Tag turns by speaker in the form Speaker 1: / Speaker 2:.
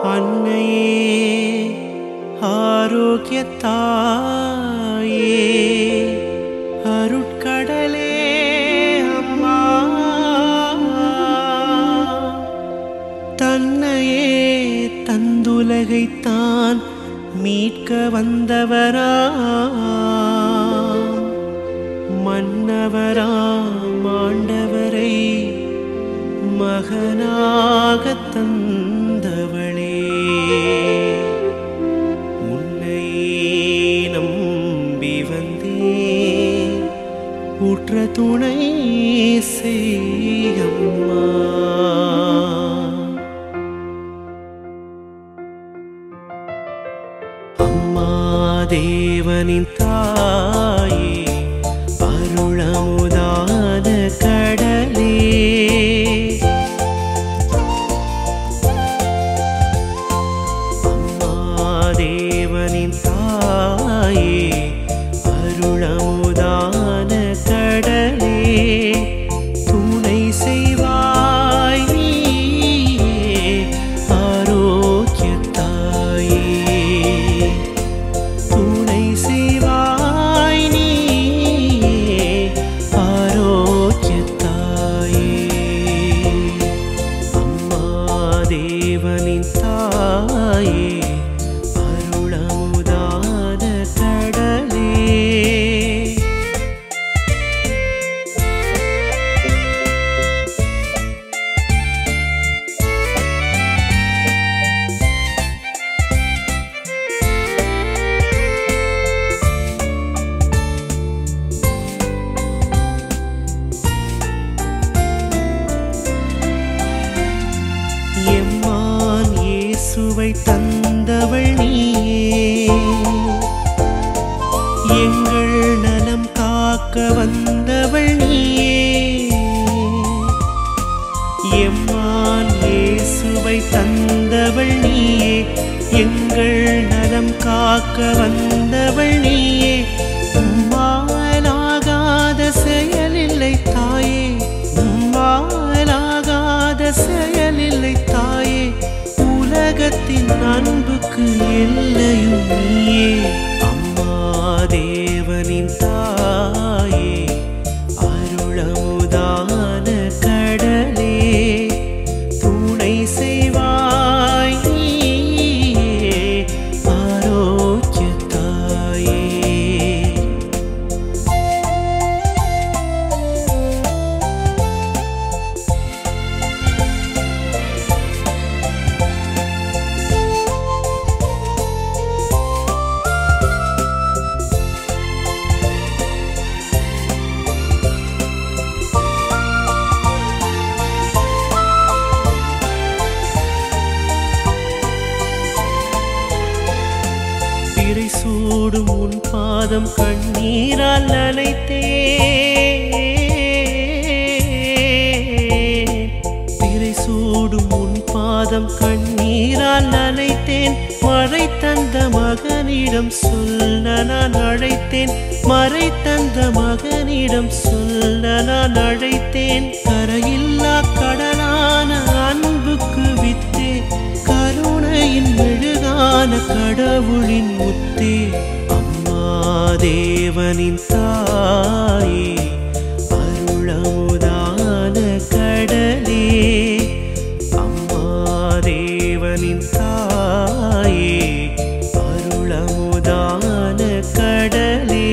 Speaker 1: அன்னையே ஆரோக்கியத்தாயே அருட்கடலே அம்மா தன்னையே தந்துலகைத்தான் மீட்க வந்தவராம் மன்னவராம் ஆண்டவரை மகனாகத் தந்தவளே உன்னை நம்பி வந்தேன் உற்ற துணை செய்யம்மா அம்மா தேவனின் தாயே அருளமுதான கடலே அம்மா தேவனின் தாயே அருளமுதான கடலே துணை செய்வாய் நீயே ஆரோக்கியத்தாயே துணை செய்வாய் நீயே ஆரோக்கியத்தாயே அம்மா தேவனின் தாயே அருளமுதான கடலே எம்மான் இயேசுவை தந்தவள் நீயே எங்கள் நலம் காக்க வந்தவள் நீயே எம்மான் இயேசுவை தந்தவள் நீயே எங்கள் நலம் காக்க வந்தவள் நீயே உம்மாலாகாத செயலில்லை தாயே உம்மாலாகாத செயலில்லை தாயே உலகத்தின் அன்புக்கு எல்லையும் நீயே அம்மா தேவனின் தாயே அருளமுதான கடலே துணை செய்வாய் நீயே ஆரோக்கியத்தாயே திரை சூடும் உன் பாதம் கண்ணீரால் நனைத்தேன் திரை சூடும் உன் பாதம் கண்ணீரால் நனைத்தேன் மறை தந்த மகனிடம் சொல்ல நான் அழைத்தேன் மறை தந்த மகனிடம் சொல்ல நான் அழைத்தேன் கரையில்லா கடலான அன்புக்கு வித்தே கருணையின் மெழுகான கடவுளின் முத்தே அம்மா தேவனின் தாயே அருளமுதான கடலே அம்மா தேவனின் தாயே அருளமுதான கடலே